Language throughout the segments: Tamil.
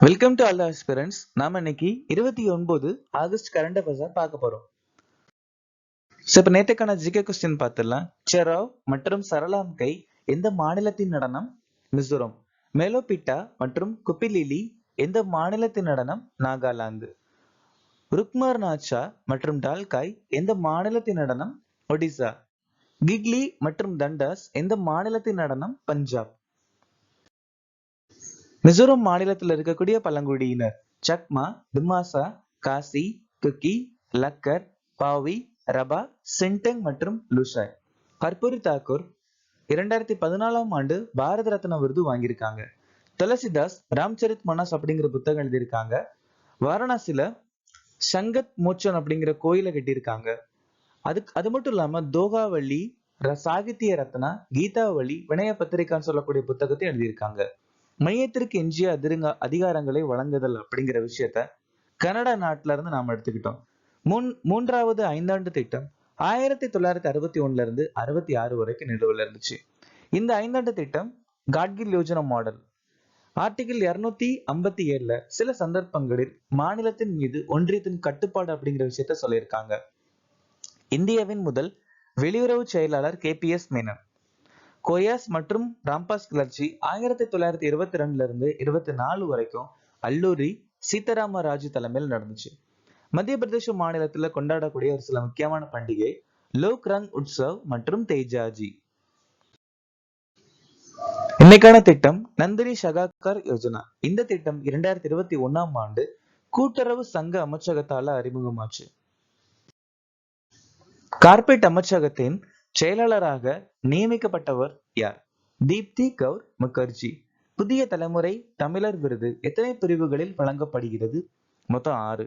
Welcome to all aspirants. நாம இன்னைக்கு 29 ஆகஸ்ட் கரண்ட் அஃபேர்ஸா பார்க்க போறோம். இப்ப நேற்றுக்கான ஜிகே கொஸ்டின் பார்த்துடலாம். செராவ் மற்றும் சரளாம்கை எந்த மாநிலத்தின் நடனம்? மிசோரம். மெலோபிட்டா மற்றும் குப்பிலிலி எந்த மாநிலத்தின் நடனம்? நாகாலாந்து. ருக்மார் நாச்சா மற்றும் டால்காய் எந்த மாநிலத்தின் நடனம்? ஒடிசா. கிக்லி மற்றும் தண்டாஸ் எந்த மாநிலத்தின் நடனம்? பஞ்சாப். மிசோரம் மாநிலத்தில் இருக்கக்கூடிய பழங்குடியினர் சக்மா, திமாசா, காசி, குக்கி, லக்கர், பாவி, ரபா, சின்டெங் மற்றும் லுஷாய். கர்பூரி தாக்கூர் 2014ஆம் ஆண்டு பாரத ரத்னா விருது வாங்கியிருக்காங்க. துளசிதாஸ் ராம்சரித் மனாஸ் அப்படிங்கிற புத்தகம் எழுதியிருக்காங்க. வாரணாசியில சங்கத் மோச்சன் அப்படிங்கிற கோயிலை கட்டியிருக்காங்க. அது மட்டும் இல்லாம தோகாவள்ளி, சாகித்ய ரத்னா, கீதாவளி, வினய பத்திரிகான்னு சொல்லக்கூடிய புத்தகத்தை எழுதியிருக்காங்க. மையத்திற்கு எஞ்சிய அதிகாரங்களை வழங்குதல் அப்படிங்கிற விஷயத்த கனடா நாட்டுல இருந்து நாம எடுத்துக்கிட்டோம். மூன்றாவது ஐந்தாண்டு திட்டம் 1961 இருந்து 66 வரைக்கும் நிலுவையில் இருந்துச்சு. இந்த ஐந்தாண்டு திட்டம் காட்கில் யோஜனா மாடல். ஆர்டிகிள் 257 சில சந்தர்ப்பங்களில் மாநிலத்தின் மீது ஒன்றியத்தின் கட்டுப்பாடு அப்படிங்கிற விஷயத்த சொல்லியிருக்காங்க. இந்தியாவின் முதல் வெளியுறவு செயலாளர் KPS மேனன். கோயாஸ் மற்றும் ராம்பாஸ் கிளர்ச்சி 1922 இருந்து 24 வரைக்கும் அல்லூரி சீதாராம ராஜு தலைமையில் நடந்துச்சு. மத்திய பிரதேச மாநிலத்துல கொண்டாடக்கூடிய ஒரு சில முக்கியமான பண்டிகை லோக் ரங் உற்சவ் மற்றும் தேஜாஜி. இன்னைக்கான திட்டம் நந்தினி சகாக்கர் யோஜனா. இந்த திட்டம் 2021ஆம் ஆண்டு கூட்டுறவு சங்க அமைச்சகத்தால அறிமுகமாச்சு. கார்பரேட் அமைச்சகத்தின் செயலாளராக நியமிக்கப்பட்டவர் யார்? தீப்தி கவுர் முகர்ஜி. புதிய தலைமுறை தமிழர் விருது எத்தனை பிரிவுகளில் வழங்கப்படுகிறது? மொத்தம் 6.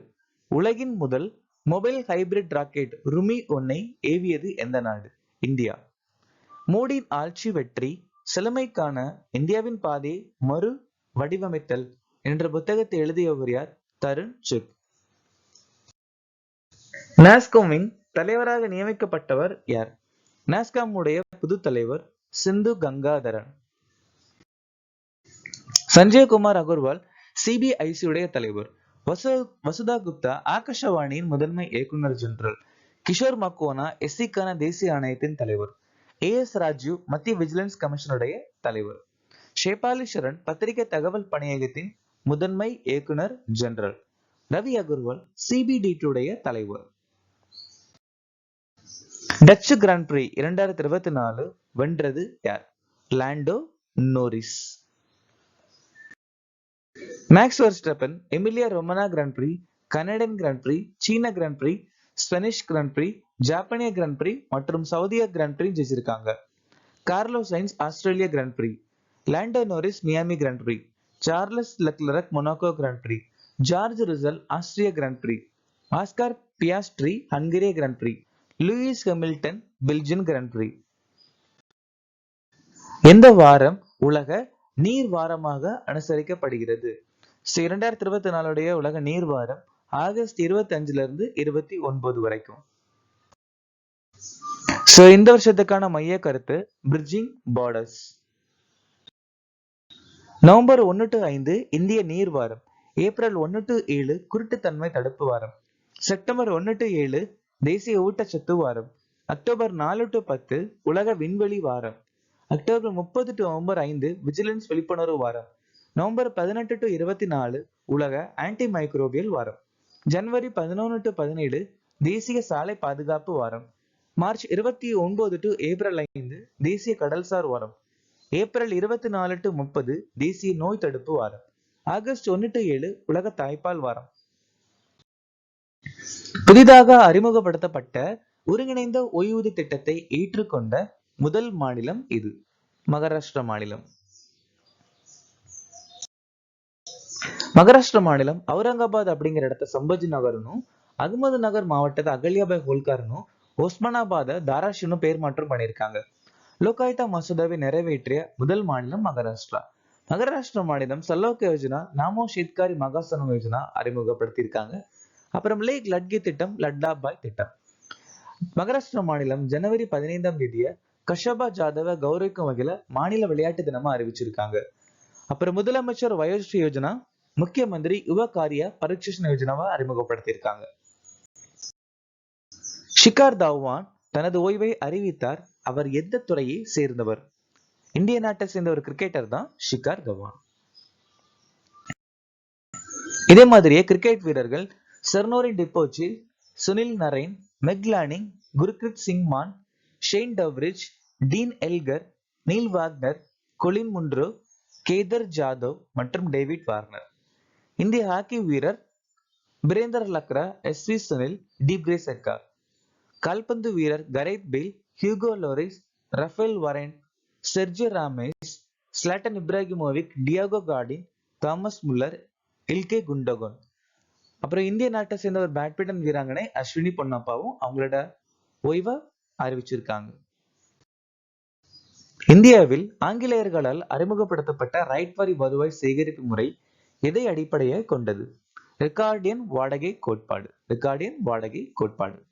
உலகின் முதல் மொபைல் ஹைபிரிட் ராக்கெட் ருமி 1 ஏவியது எந்த நாடு? இந்தியா. மோடியின் ஆட்சி வெற்றி செழுமைக்கான இந்தியாவின் பாதை மறு வடிவமைத்தல் என்ற புத்தகத்தை எழுதியவர் யார்? தருண் சுக். நாஸ்கோமின் தலைவராக நியமிக்கப்பட்டவர் யார்? நாஸ்காம் உடைய புது தலைவர் சிந்து கங்காதரன். சஞ்சய் குமார் அகர்வால் CBIC உடைய தலைவர். வசுதா குப்தா ஆகாஷவாணியின் முதன்மை இயக்குனர் ஜெனரல். கிஷோர் மக்வானா SC-க்கான தேசிய ஆணையத்தின் தலைவர். AS ராஜீவ் மத்திய விஜிலன்ஸ் கமிஷனுடைய தலைவர். ஷேபாலி சரண் பத்திரிகை தகவல் பணியகத்தின் முதன்மை இயக்குனர் ஜெனரல். ரவி அகர்வால் CBDT உடைய தலைவர். டச்சு கிராண்ட் பிரி 2024 வென்றது யார்? Lando Norris. Max Verstappen Emilia Romagna Grand Prix, Canadian Grand Prix, சீன கிராண்ட் பிரி, ஸ்பெனிஷ் கிராண்ட் பிரி, ஜாப்பனிய கிராண்ட் பிரி மற்றும் சவுதியா கிராண்ட் பிரி ஜெயிச்சிருக்காங்க. கார்லோஸ் சைன்ஸ் ஆஸ்திரேலியா கிராண்ட் பிரி, லாண்டோ நோரிஸ் மியாமி கிராண்ட் பிரி, சார்லஸ் லெக்லரக் மொனாக்கோ கிராண்ட் பிரி, ஜார்ஜ் ருசல் ஆஸ்திரிய கிராண்ட் பிரி, ஆஸ்கார் பியாஸ்ட்ரி ஹங்கேரிய கிராண்ட் பிரி, லூயிஸ் ஹாமில்டன் பெல்ஜியன் கிராண்ட் பிரி. எந்த வாரம் உலக நீர் வாரமாக அனுசரிக்கப்படுகிறது? 2024 உலக நீர் வாரம் ஆகஸ்ட் 25 இருந்து 29 வரைக்கும். இந்த வருஷத்துக்கான மைய கருத்து பிரிட்ஜிங் பார்டர்ஸ். நவம்பர் 1 to 5 இந்திய நீர் வாரம். ஏப்ரல் 1 to 7 குருட்டுத்தன்மை தடுப்பு வாரம். செப்டம்பர் 1 to 7 தேசிய ஊட்டச்சத்து வாரம். அக்டோபர் 4 to 10 உலக விண்வெளி வாரம். அக்டோபர் 30 to நவம்பர் 5 விஜிலன்ஸ் விழிப்புணர்வு வாரம். நவம்பர் 18 to 24 உலக ஆன்டி மைக்ரோபியல் வாரம். ஜனவரி 11 to 17 தேசிய சாலை பாதுகாப்பு வாரம். மார்ச் 29 to ஏப்ரல் 5 தேசிய கடல்சார் வாரம். ஏப்ரல் 24 to 30 தேசிய நோய் தடுப்பு வாரம். ஆகஸ்ட் 1 to 7 உலக தாய்ப்பால் வாரம். புதிதாக அறிமுகப்படுத்தப்பட்ட ஒருங்கிணைந்த ஓய்வூதிய திட்டத்தை ஏற்றுக்கொண்ட முதல் மாநிலம் இது மகாராஷ்டிரா மாநிலம். மகாராஷ்டிரா மாநிலம் அவுரங்காபாத் அப்படிங்கிற இடத்த சம்பஜி நகர்னும், அகமது நகர் மாவட்டத்தை அகல்யாபாய் ஹோல்கர்னும், ஒஸ்மானாபாத தாராஷினும் பேர் மாற்றம் பண்ணியிருக்காங்க. லோகாயுக்தா மசோதாவை நிறைவேற்றிய முதல் மாநிலம் மகாராஷ்டிரா. மகாராஷ்டிரா மாநிலம் சல்லோக் யோஜனா, நாமோ ஷேத்காரி மகாசன யோஜனா அறிமுகப்படுத்தியிருக்காங்க. அப்புறம் லேக் லட்கி திட்டம், லட்டாபாய் திட்டம். மகாராஷ்டிரா மாநிலம் ஜனவரி 15ஆம் தேதிய கஷபா ஜாதவ கௌரவிக்கும் வகையில மாநில விளையாட்டு தினமா அறிவிச்சிருக்காங்க. அப்புறம் முதலமைச்சர் வயோஸ்ரீ யோஜனா முக்கிய மந்திரி யுவ காரிய பரிக்ஷன் யோஜனாவை அறிமுகப்படுத்தியிருக்காங்க. ஷிகார் தவான் தனது ஓய்வை அறிவித்தார். அவர் எந்த துறையை சேர்ந்தவர்? இந்திய நாட்டை சேர்ந்த ஒரு கிரிக்கெட்டர் தான் ஷிகார் தவான். இதே மாதிரியே கிரிக்கெட் வீரர்கள் சர்னோரின் டிப்போச்சில், Sunil Narine, Meg Lanning, Gurpreet Singh Maan, Shane Dowrich, Dean Elgar, Neil Wagner, Colin Munro, Kedar Jadhav மற்றும் டேவிட் வார்னர். இந்திய ஹாக்கி வீரர் பிரேந்தர் லக்ரா, எஸ்.வி. சுனில், டி பிரேசெட்கா. கால்பந்து வீரர் Gareth Bale, Hugo Lloris, Raphael Varane, Sergio Ramos, Zlatan Ibrahimovic, Diego Godin, Thomas Muller, Ilkay Gundogan. அப்புறம் இந்திய நாட்டை சேர்ந்த ஒரு பேட்மிண்டன் வீராங்கனை அஸ்வினி பொன்னப்பாவும் அவங்களோட ஓய்வை அறிவிச்சிருக்காங்க. இந்தியாவில் ஆங்கிலேயர்களால் அறிமுகப்படுத்தப்பட்ட ரைட் வரி வருவாய் சேகரிப்பு முறை எதை அடிப்படையாக கொண்டது? ரிகார்டியன் வாடகை கோட்பாடு. ரிகார்டியன் வாடகை கோட்பாடு.